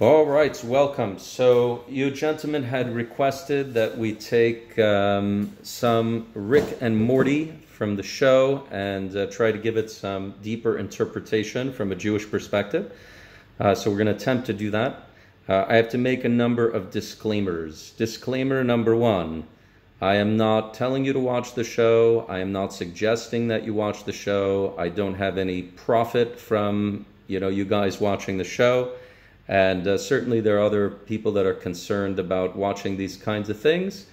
All right, welcome. So you gentlemen had requested that we take some Rick and Morty from the show and try to give it some deeper interpretation from a Jewish perspective. So we're going to attempt to do that. I have to make a number of disclaimers. Disclaimer number one, I am not telling you to watch the show. I am not suggesting that you watch the show. I don't have any profit from you guys watching the show. And certainly there are other people that are concerned about watching these kinds of things.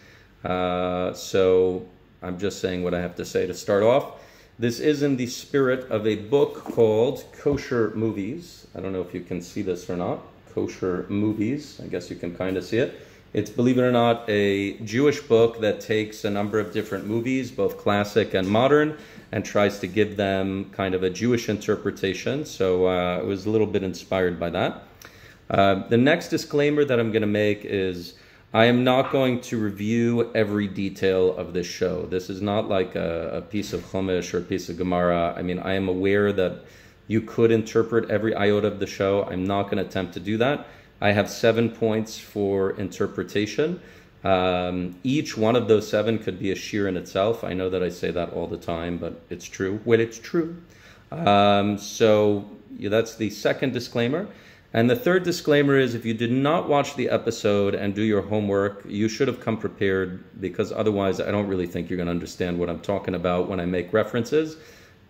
So I'm just saying what I have to say to start off. This is in the spirit of a book called Kosher Movies. I don't know if you can see this or not. Kosher Movies. I guess you can kind of see it. It's, believe it or not, a Jewish book that takes a number of different movies, both classic and modern, and tries to give them kind of a Jewish interpretation. So I was a little bit inspired by that. The next disclaimer that I'm going to make is I am not going to review every detail of this show. This is not like a piece of Chumash or a piece of Gemara. I mean, I am aware that you could interpret every iota of the show. I'm not going to attempt to do that. I have 7 points for interpretation. Each one of those 7 could be a shir in itself. I know that I say that all the time, but it's true. Well, it's true. So that's the second disclaimer. And the third disclaimer is if you did not watch the episode and do your homework, you should have come prepared, because otherwise I don't really think you're going to understand what I'm talking about when I make references.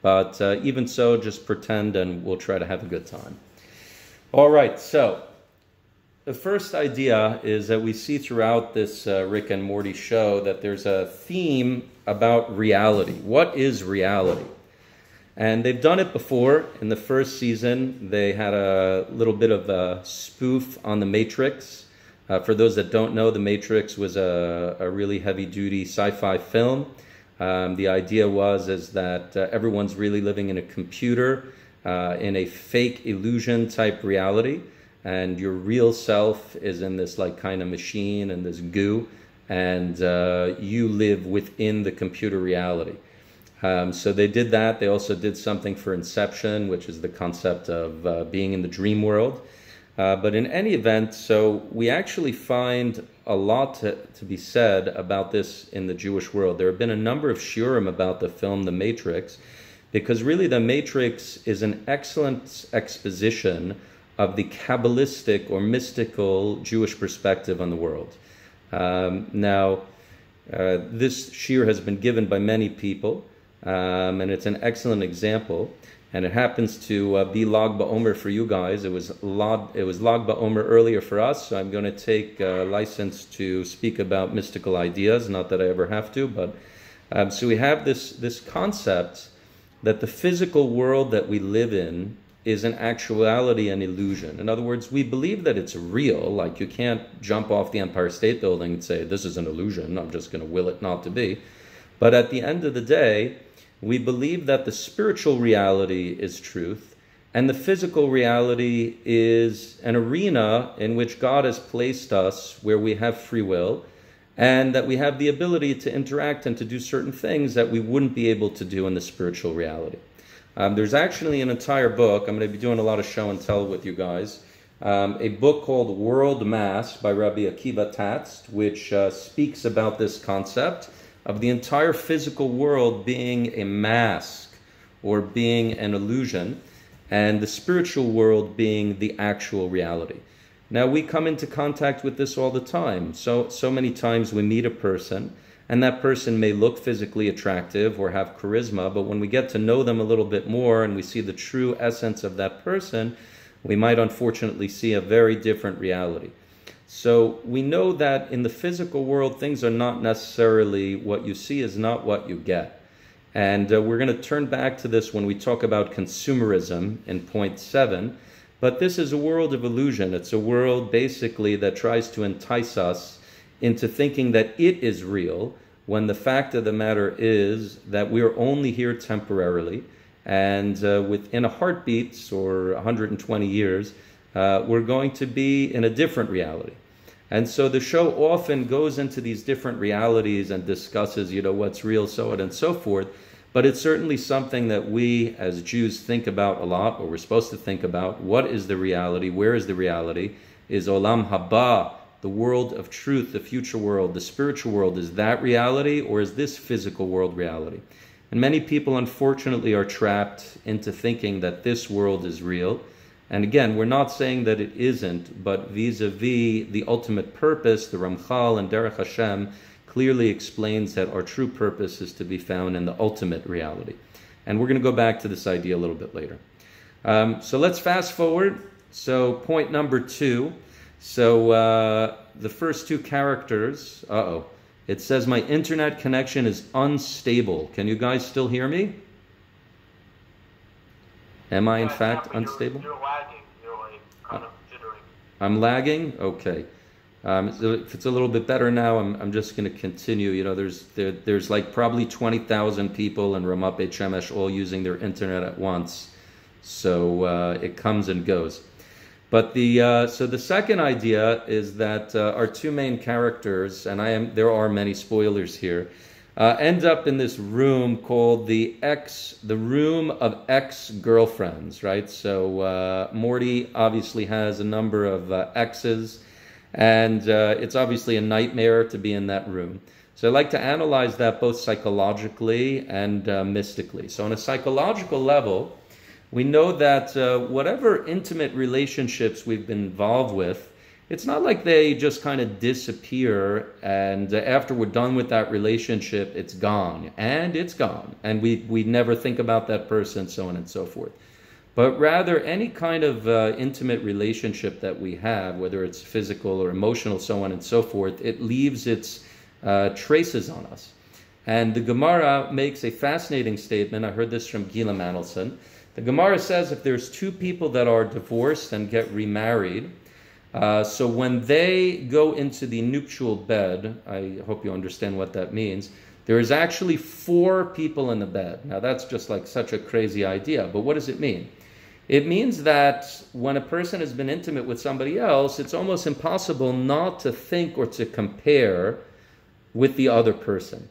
But even so, just pretend and we'll try to have a good time. All right, so the first idea is that we see throughout this Rick and Morty show that there's a theme about reality. What is reality? And they've done it before. In the first season, they had a little bit of a spoof on The Matrix. For those that don't know, The Matrix was a really heavy-duty sci-fi film. The idea is that everyone's really living in a computer, in a fake illusion type reality, and your real self is in this like kind of machine and this goo, and you live within the computer reality. So they did that. They also did something for Inception, which is the concept of being in the dream world. But in any event, so we actually find a lot to be said about this in the Jewish world. There have been a number of shiurim about the film The Matrix, because really The Matrix is an excellent exposition of the Kabbalistic or mystical Jewish perspective on the world. Now, this shiur has been given by many people. And it's an excellent example, and it happens to be Lag BaOmer for you guys. It was Lag BaOmer earlier for us, so I'm going to take license to speak about mystical ideas. Not that I ever have to, but so we have this concept that the physical world that we live in is in actuality an illusion. In other words, we believe that it's real. Like you can't jump off the Empire State Building and say, this is an illusion, I'm just going to will it not to be. But at the end of the day, we believe that the spiritual reality is truth, and the physical reality is an arena in which God has placed us where we have free will, and that we have the ability to interact and to do certain things that we wouldn't be able to do in the spiritual reality. There's actually an entire book, I'm going to be doing a lot of show and tell with you guys, a book called World Mass by Rabbi Akiva Tatz, which speaks about this concept of the entire physical world being a mask or being an illusion, and the spiritual world being the actual reality. Now, we come into contact with this all the time. So many times we meet a person, and that person may look physically attractive or have charisma, but when we get to know them a little bit more and we see the true essence of that person, we might unfortunately see a very different reality. So we know that in the physical world, things are not necessarily what you see is not what you get. And we're going to turn back to this when we talk about consumerism in point 7. But this is a world of illusion. It's a world basically that tries to entice us into thinking that it is real, when the fact of the matter is that we are only here temporarily. And within a heartbeat or 120 years, we're going to be in a different reality. And so the show often goes into these different realities and discusses, what's real, so on and so forth. But it's certainly something that we as Jews think about a lot, or we're supposed to think about. What is the reality? Where is the reality? is Olam Haba, the world of truth, the future world, the spiritual world. Is that reality, or is this physical world reality? And many people, unfortunately, are trapped into thinking that this world is real. And again, we're not saying that it isn't, but vis-a-vis the ultimate purpose, the Ramchal and Derech Hashem clearly explains that our true purpose is to be found in the ultimate reality. And we're going to go back to this idea a little bit later. So let's fast forward. So point number 2. So the first 2 characters, it says my internet connection is unstable. Can you guys still hear me? Am I in fact unstable? You're lagging. You're like kind of jittering. I'm lagging? Okay. So if it's a little bit better now, I'm just going to continue. You know, there's like probably 20,000 people in Ramat Beit Shemesh all using their internet at once. So it comes and goes. But so the second idea is that our 2 main characters, and there are many spoilers here, end up in this room called the room of ex-girlfriends, right? So Morty obviously has a number of exes, and it's obviously a nightmare to be in that room. So I like to analyze that both psychologically and mystically. So on a psychological level, we know that whatever intimate relationships we've been involved with, it's not like they just kind of disappear and after we're done with that relationship, it's gone. And it's gone. And we never think about that person, so on and so forth. But rather, any kind of intimate relationship that we have, whether it's physical or emotional, so on and so forth, it leaves its traces on us. And the Gemara makes a fascinating statement. I heard this from Gila Mandelson. The Gemara says if there's 2 people that are divorced and get remarried, so when they go into the nuptial bed, I hope you understand what that means, there is actually 4 people in the bed. Now that's just like such a crazy idea, but what does it mean? It means that when a person has been intimate with somebody else, it's almost impossible not to think or to compare with the other person.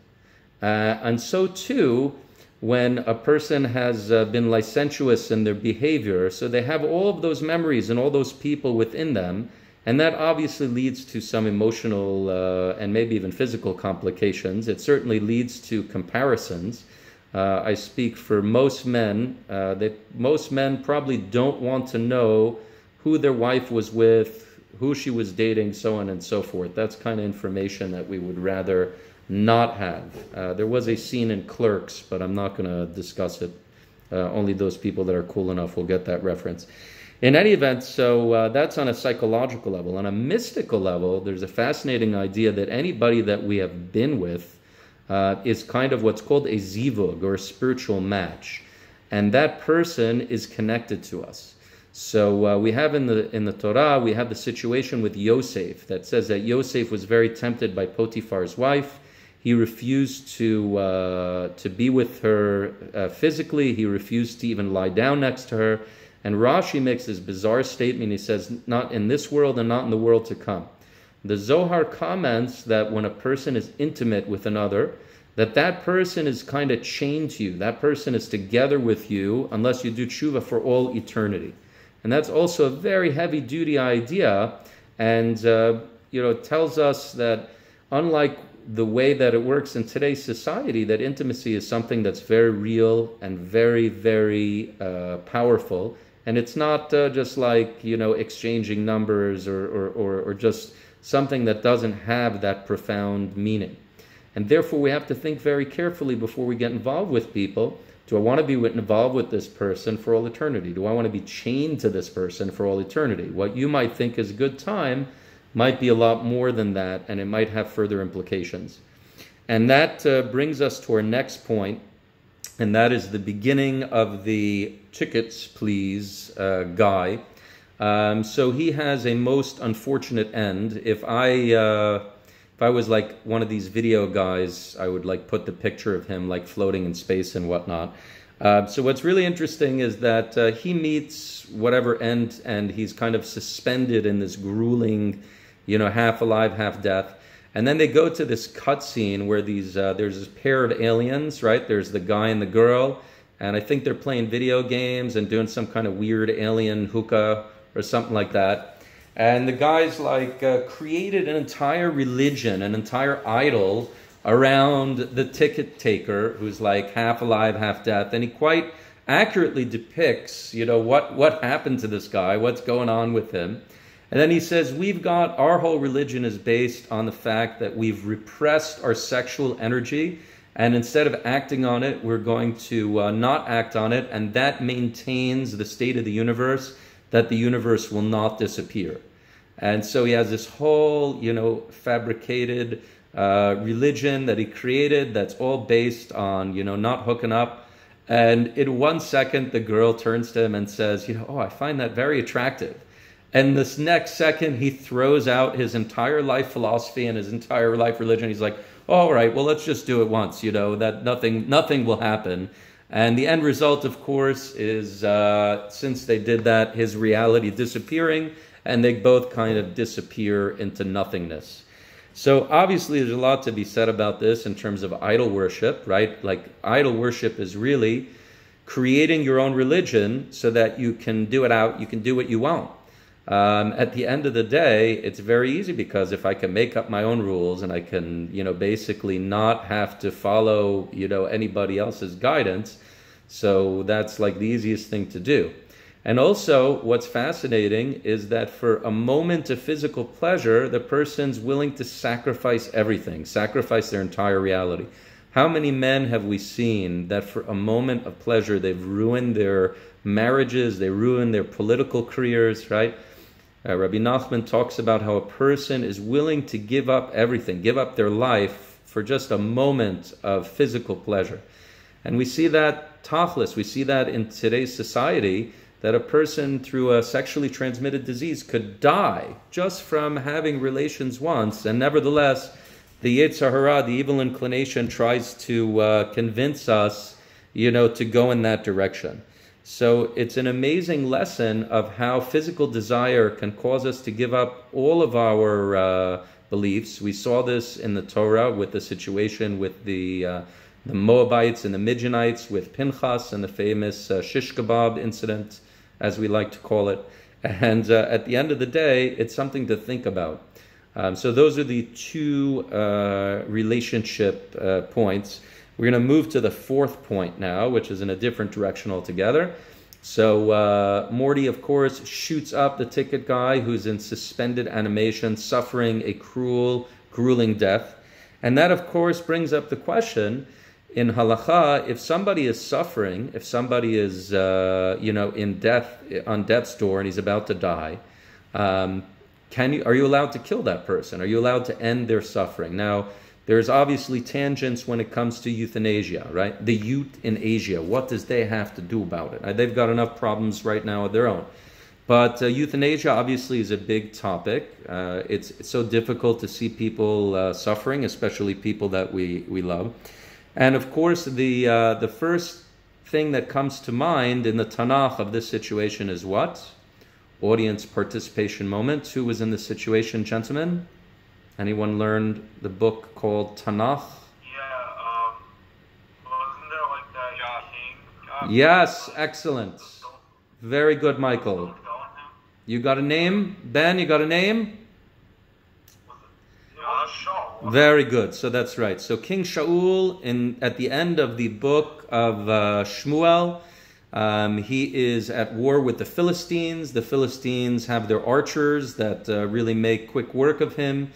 And so too, when a person has been licentious in their behavior, so they have all of those memories and all those people within them, and that obviously leads to some emotional and maybe even physical complications. It certainly leads to comparisons. I speak for most men. Most men probably don't want to know who their wife was with, who she was dating, so on and so forth. That's kind of information that we would rather not have. There was a scene in Clerks, but I'm not going to discuss it. Only those people that are cool enough will get that reference. In any event, so that's on a psychological level. On a mystical level, there's a fascinating idea that anybody that we have been with is kind of what's called a zivug, or a spiritual match. And that person is connected to us. So we have in the Torah, we have the situation with Yosef that says that Yosef was very tempted by Potiphar's wife. He refused to be with her physically. He refused to even lie down next to her. And Rashi makes this bizarre statement. He says, not in this world and not in the world to come. The Zohar comments that when a person is intimate with another, that person is kind of chained to you. That person is together with you unless you do tshuva for all eternity. And that's also a very heavy-duty idea. And, it tells us that unlike the way that it works in today's society, that intimacy is something that's very real and very, very powerful. And it's not just like, exchanging numbers or just something that doesn't have that profound meaning. And therefore, we have to think very carefully before we get involved with people. Do I want to be involved with this person for all eternity? Do I want to be chained to this person for all eternity? What you might think is a good time might be a lot more than that, and it might have further implications. And that brings us to our next point, and that is the beginning of the tickets, please, guy. So he has a most unfortunate end. If I was like one of these video guys, I would like put the picture of him like floating in space and whatnot. So what's really interesting is that he meets whatever end, and he's kind of suspended in this grueling, half alive, half death. And then they go to this cutscene where there's this pair of aliens, right? There's the guy and the girl, and I think they're playing video games and doing some kind of weird alien hookah or something like that. And the guy's like created an entire religion, an entire idol around the ticket taker who's like half alive, half dead. And he quite accurately depicts, what happened to this guy, what's going on with him. And then he says, our whole religion is based on the fact that we've repressed our sexual energy, and instead of acting on it, we're going to not act on it, and that maintains the state of the universe, that the universe will not disappear. And so he has this whole, fabricated religion that he created that's all based on, not hooking up. And in 1 second, the girl turns to him and says, I find that very attractive. And this next second, he throws out his entire life philosophy and his entire life religion. He's like, all right, well, let's just do it once, that nothing will happen. And the end result, of course, is since they did that, his reality disappearing, and they both kind of disappear into nothingness. So obviously there's a lot to be said about this in terms of idol worship, right? Like idol worship is really creating your own religion so that you can do what you want. At the end of the day, it's very easy because if I can make up my own rules and I can, basically not have to follow, anybody else's guidance. So that's like the easiest thing to do. And also what's fascinating is that for a moment of physical pleasure, the person's willing to sacrifice everything, sacrifice their entire reality. How many men have we seen that for a moment of pleasure, they've ruined their marriages, they ruined their political careers, right? Rabbi Nachman talks about how a person is willing to give up everything, give up their life for just a moment of physical pleasure. And we see that tachlis, we see that in today's society, that a person through a sexually transmitted disease could die just from having relations once, and nevertheless, the Yetzer Hara, the evil inclination, tries to convince us, to go in that direction. So it's an amazing lesson of how physical desire can cause us to give up all of our beliefs. We saw this in the Torah with the situation with the Moabites and the Midianites, with Pinchas and the famous shish kebab incident, as we like to call it. And at the end of the day, it's something to think about. So those are the two relationship points. We're going to move to the fourth point now, which is in a different direction altogether. So Morty, of course, shoots up the ticket guy who's in suspended animation, suffering a grueling death. And that, of course, brings up the question, in halakha, if somebody is suffering, if somebody is, on death's door and he's about to die, are you allowed to kill that person? Are you allowed to end their suffering? Now, there's obviously tangents when it comes to euthanasia, right? The youth in Asia, what does they have to do about it? They've got enough problems right now of their own. But euthanasia obviously is a big topic. It's so difficult to see people suffering, especially people that we love. And of course, the first thing that comes to mind in the Tanakh of this situation is what? Audience participation moment. Who was in this situation, gentlemen? Anyone learned the book called Tanakh? Yeah, wasn't there like that king? Yes, excellent. Very good, Michael. You got a name? Ben, you got a name? Very good. So that's right. So King Shaul, at the end of the book of Shmuel, he is at war with the Philistines. The Philistines have their archers that really make quick work of him.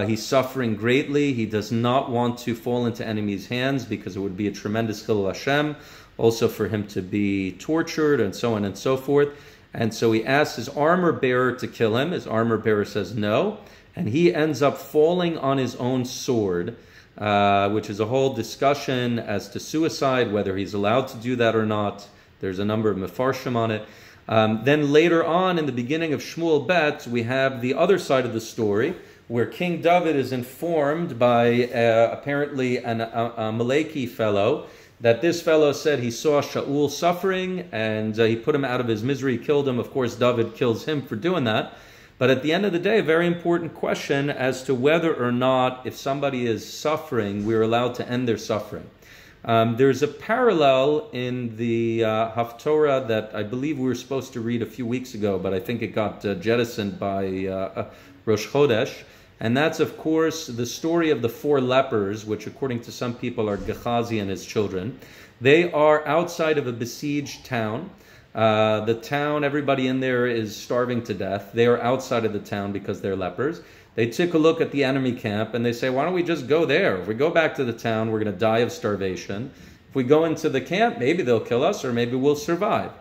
He's suffering greatly. He does not want to fall into enemies' hands because it would be a tremendous chilul Hashem. Also for him to be tortured and so on and so forth. And so he asks his armor bearer to kill him. His armor bearer says no. And he ends up falling on his own sword, which is a whole discussion as to suicide, whether he's allowed to do that or not. There's a number of mefarshim on it. Then later on, in the beginning of Shmuel Bet, we have the other side of the story, where King David is informed by apparently a Amaleki fellow, that this fellow said he saw Shaul suffering, and he put him out of his misery, killed him. Of course, David kills him for doing that. But at the end of the day, a very important question as to whether or not, if somebody is suffering, we're allowed to end their suffering. There's a parallel in the Haftorah that I believe we were supposed to read a few weeks ago, but I think it got jettisoned by Rosh Chodesh. And that's, of course, the story of the 4 lepers, which according to some people are Gehazi and his children. They are outside of a besieged town. The town, everybody in there is starving to death. They are outside of the town because they're lepers. They took a look at the enemy camp and they say, why don't we just go there? If we go back to the town, we're going to die of starvation. If we go into the camp, maybe they'll kill us or maybe we'll survive.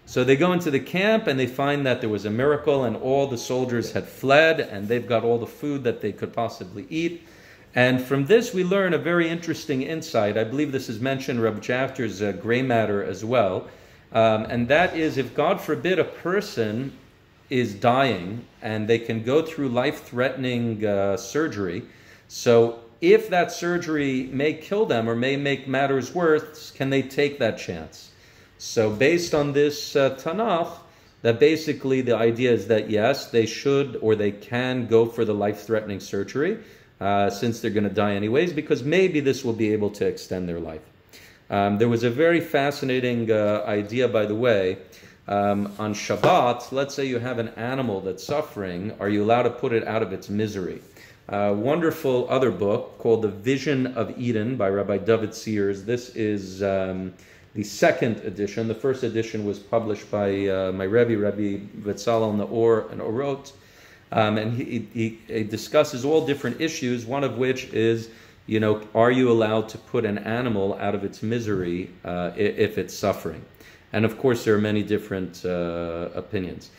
So they go into the camp and they find that there was a miracle and all the soldiers had fled and they've got all the food that they could possibly eat. And from this we learn a very interesting insight. I believe this is mentioned in Rabbi Jafter's Gray Matter as well. And that is, if God forbid a person is dying and they can go through life-threatening surgery, so if that surgery may kill them or may make matters worse, can they take that chance? So based on this Tanakh, that basically the idea is that yes, they should or they can go for the life-threatening surgery since they're going to die anyways, because maybe this will be able to extend their life. There was a very fascinating idea, by the way. On Shabbat, let's say you have an animal that's suffering, are you allowed to put it out of its misery? Wonderful other book called The Vision of Eden by Rabbi David Sears. This is the second edition. The first edition was published by my Rebbe, Rabbi Vitzalel Naor and Orot. And he discusses all different issues, one of which is, you know, are you allowed to put an animal out of its misery if it's suffering? And of course, there are many different opinions.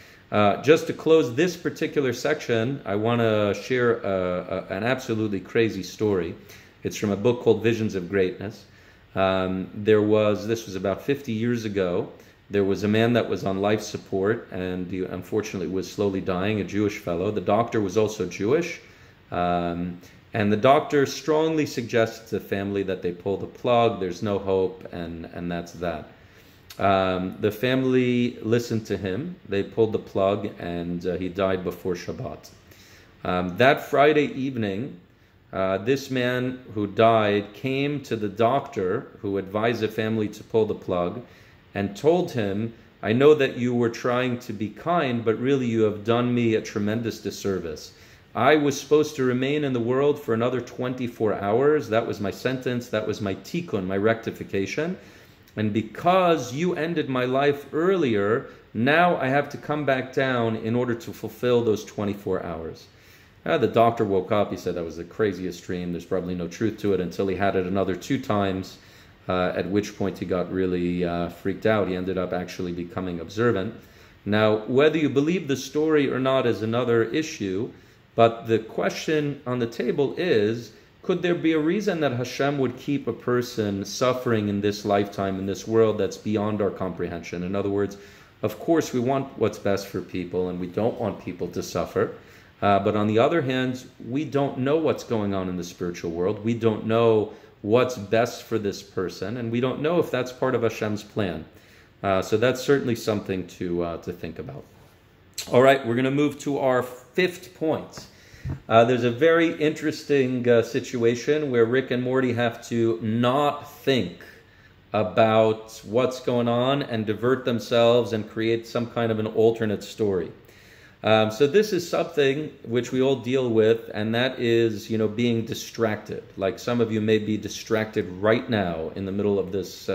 Just to close this particular section, I want to share an absolutely crazy story. It's from a book called Visions of Greatness. This was about 50 years ago. There was a man that was on life support and he unfortunately was slowly dying, a Jewish fellow. The doctor was also Jewish. And the doctor strongly suggested to the family that they pull the plug, there's no hope, and that's that. The family listened to him. They pulled the plug and he died before Shabbat. That Friday evening, this man who died came to the doctor who advised the family to pull the plug and told him, I know that you were trying to be kind, but really you have done me a tremendous disservice. I was supposed to remain in the world for another 24 hours. That was my sentence. That was my tikkun, my rectification. And because you ended my life earlier, now I have to come back down in order to fulfill those 24 hours. The doctor woke up. He said that was the craziest dream. There's probably no truth to it, until he had it another 2 times, at which point he got really freaked out. He ended up actually becoming observant. Now, whether you believe the story or not is another issue, but the question on the table is, could there be a reason that Hashem would keep a person suffering in this lifetime, in this world that's beyond our comprehension? In other words, of course we want what's best for people and we don't want people to suffer. But on the other hand, we don't know what's going on in the spiritual world. We don't know what's best for this person, and we don't know if that's part of Hashem's plan. So that's certainly something to think about. All right, we're going to move to our 5th point. There's a very interesting situation where Rick and Morty have to not think about what's going on and divert themselves and create some kind of an alternate story. So this is something which we all deal with, and that is, being distracted. Like some of you may be distracted right now in the middle of this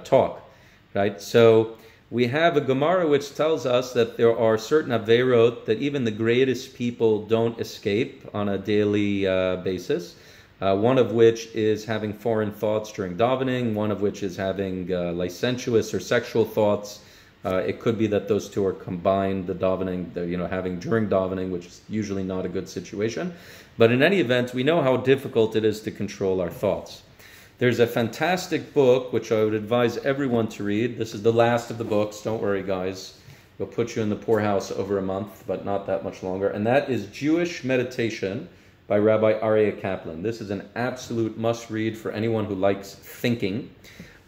talk, right? So we have a Gemara which tells us that there are certain averot that even the greatest people don't escape on a daily basis. One of which is having foreign thoughts during davening. One of which is having licentious or sexual thoughts. It could be that those two are combined, the davening, having during davening, which is usually not a good situation. But in any event, we know how difficult it is to control our thoughts. There's a fantastic book which I would advise everyone to read. This is the last of the books. Don't worry, guys. We'll put you in the poorhouse over a month, but not that much longer. And that is Jewish Meditation by Rabbi Aryeh Kaplan. This is an absolute must-read for anyone who likes thinking.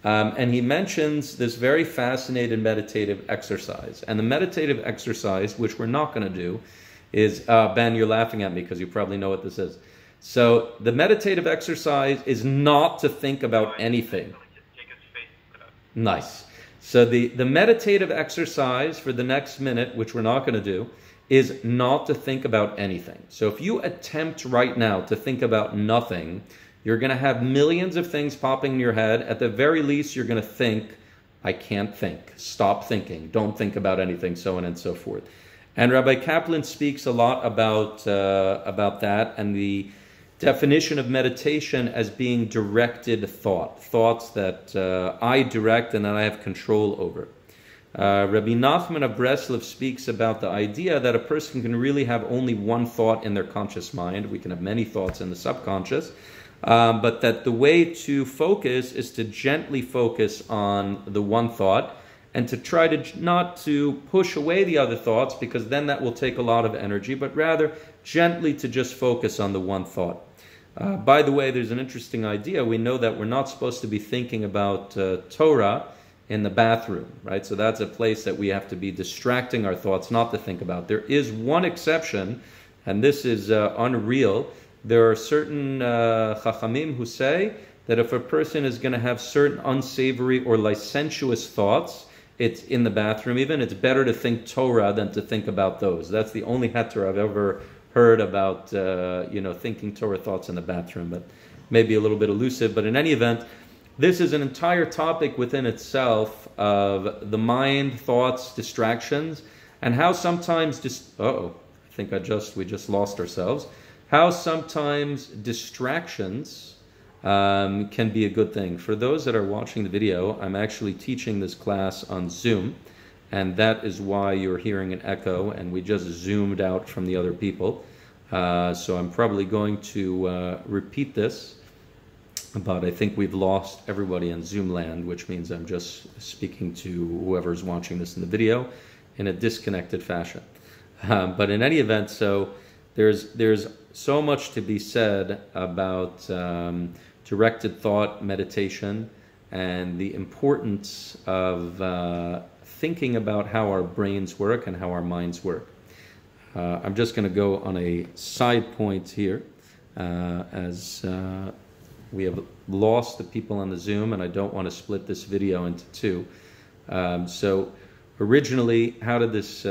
And he mentions this very fascinating meditative exercise. And the meditative exercise, which we're not going to do, is, Ben, you're laughing at me because you probably know what this is. So the meditative exercise is not to think about anything. Nice. So the meditative exercise for the next minute, which we're not going to do, is not to think about anything. So if you attempt right now to think about nothing, you're going to have millions of things popping in your head. At the very least, you're going to think, I can't think. Stop thinking. Don't think about anything, so on and so forth. And Rabbi Kaplan speaks a lot about that and the definition of meditation as being directed thoughts that I direct and that I have control over. Rabbi Nachman of Breslov speaks about the idea that a person can really have only one thought in their conscious mind. We can have many thoughts in the subconscious, but that the way to focus is to gently focus on the one thought and to try to not to push away the other thoughts, because then that will take a lot of energy, but rather gently to just focus on the one thought. By the way, there's an interesting idea. We know that we're not supposed to be thinking about Torah in the bathroom, right? So that's a place that we have to be distracting our thoughts, not to think about. There is one exception, and this is unreal. There are certain chachamim who say that if a person is going to have certain unsavory or licentious thoughts, it's in the bathroom even, it's better to think Torah than to think about those. That's the only heter I've ever heard about, thinking Torah thoughts in the bathroom, but maybe a little bit elusive. But in any event, this is an entire topic within itself of the mind, thoughts, distractions, and how sometimes I think we just lost ourselves. How sometimes distractions can be a good thing. For those that are watching the video, I'm actually teaching this class on Zoom, and that is why you're hearing an echo, and we just zoomed out from the other people. So I'm probably going to repeat this, but I think we've lost everybody in Zoom land, which means I'm just speaking to whoever's watching this in the video in a disconnected fashion. But in any event, so there's so much to be said about directed thought meditation and the importance of thinking about how our brains work and how our minds work. I'm just going to go on a side point here as we have lost the people on the Zoom, and I don't want to split this video into two. So originally, how did this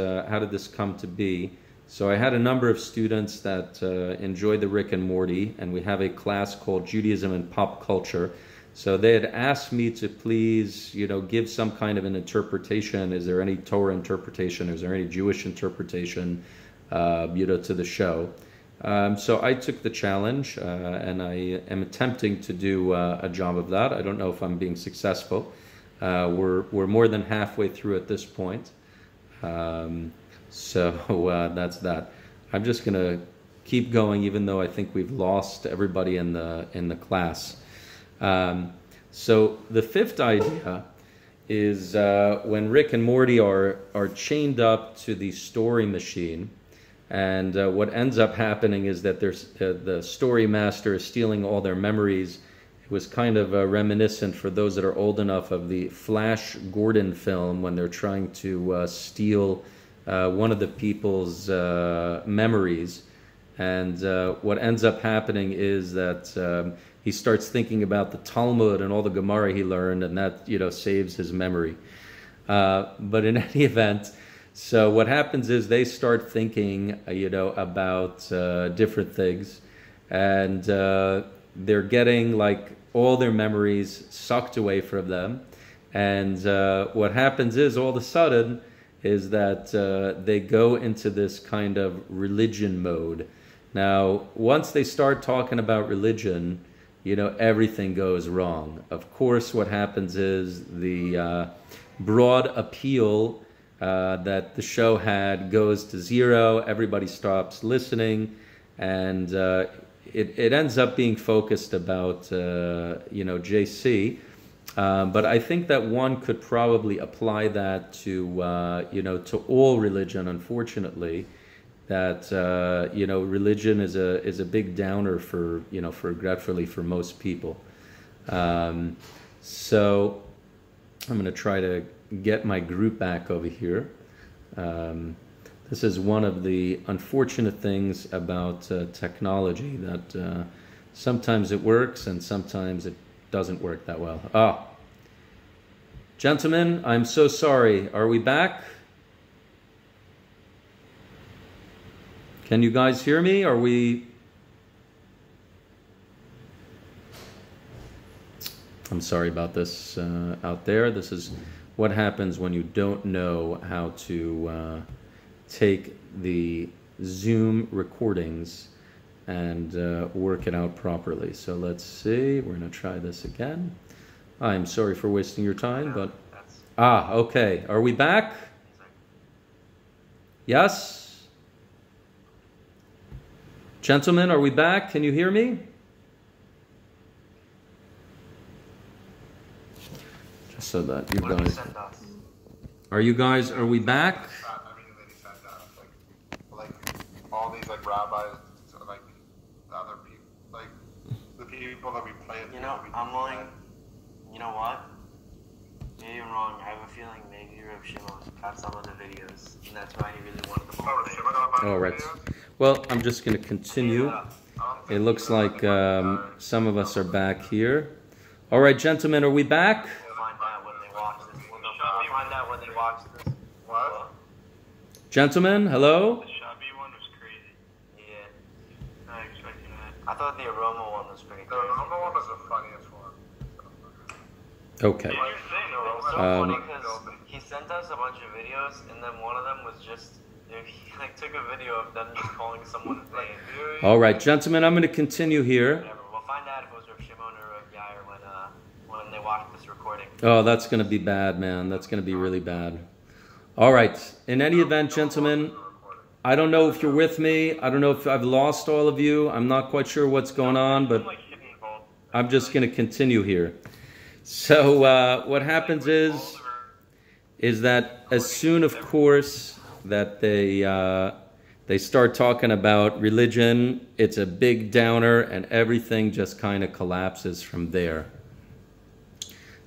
come to be? So I had a number of students that enjoyed the Rick and Morty, and we have a class called Judaism and Pop Culture. So they had asked me to please, give some kind of an interpretation. Is there any Torah interpretation? Is there any Jewish interpretation, to the show? So I took the challenge, and I am attempting to do a job of that. I don't know if I'm being successful. We're more than halfway through at this point. So that's that. I'm just going to keep going, even though I think we've lost everybody in the class. So the fifth idea is when Rick and Morty are chained up to the story machine, and what ends up happening is that the story master is stealing all their memories. It was kind of reminiscent, for those that are old enough, of the Flash Gordon film when they're trying to steal one of the people's memories. And what ends up happening is that he starts thinking about the Talmud and all the Gemara he learned, and that saves his memory. But in any event, so what happens is they start thinking about different things, and they're getting like all their memories sucked away from them. And what happens is, all of a sudden, is that they go into this kind of religion mode. Now, once they start talking about religion, everything goes wrong. Of course, what happens is the broad appeal that the show had goes to zero. Everybody stops listening, and it ends up being focused about JC. But I think that one could probably apply that to all religion. Unfortunately, that religion is a big downer for regretfully for most people. So I'm going to try to get my group back over here. The This is one of the unfortunate things about technology, that sometimes it works and sometimes it doesn't work that well. Ah, gentlemen, I'm so sorry. Are we back? Can you guys hear me? Are we... I'm sorry about this out there. This is what happens when you don't know how to take the Zoom recordings and work it out properly. So let's see. We're going to try this again. I'm sorry for wasting your time, but... Ah, okay. Are we back? Yes? Gentlemen, are we back? Can you hear me? Just so that you guys... Are we back? All these rabbis, the other people, the people that we play. I'm willing. You know what? Maybe I'm wrong. I have a feeling maybe Rav Shimon got some of the videos, and that's why he really wanted them all. All right. Well, I'm just going to continue. It looks like some of us are back here. All right, gentlemen, are we back? We'll find out when they watch this. We'll find out when they watch this. What? Gentlemen, hello? I thought the aroma one was pretty The crazy. aroma one was the funniest one. Okay. It was so funny because he sent us a bunch of videos, and then one of them was just, he took a video of them just calling someone a name. All right, gentlemen, I'm going to continue here. Whatever. We'll find out if it was Rav Shimon or Rav Yair when they watch this recording. Oh, that's going to be bad, man. That's going to be really bad. All right. In any event, gentlemen, I don't know if you're with me. I don't know if I've lost all of you. I'm not quite sure what's going on, but I'm just going to continue here. So what happens is that as soon, of course, that they start talking about religion, it's a big downer, and everything just kind of collapses from there.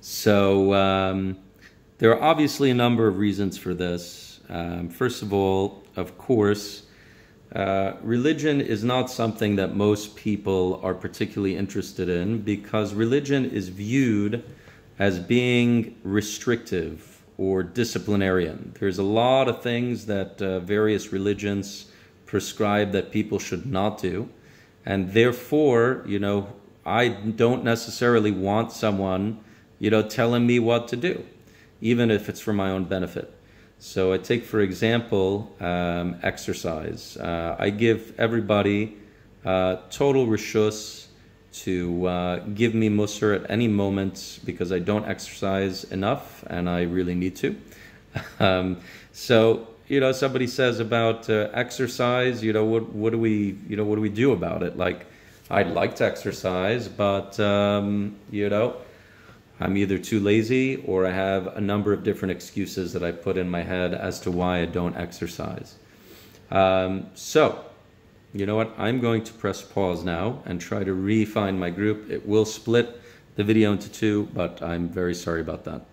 So there are obviously a number of reasons for this. First of all, of course, religion is not something that most people are particularly interested in, because religion is viewed as being restrictive or disciplinarian. There's a lot of things that various religions prescribe that people should not do, and therefore, I don't necessarily want someone, telling me what to do, even if it's for my own benefit. So I take, for example, exercise. I give everybody total reshus to give me musar at any moment, because I don't exercise enough and I really need to. So somebody says about exercise, what do we do about it? Like, I'd like to exercise, but I'm either too lazy, or I have a number of different excuses that I put in my head as to why I don't exercise. So, you know what? I'm going to press pause now and try to re-find my group. It will split the video into two, but I'm very sorry about that.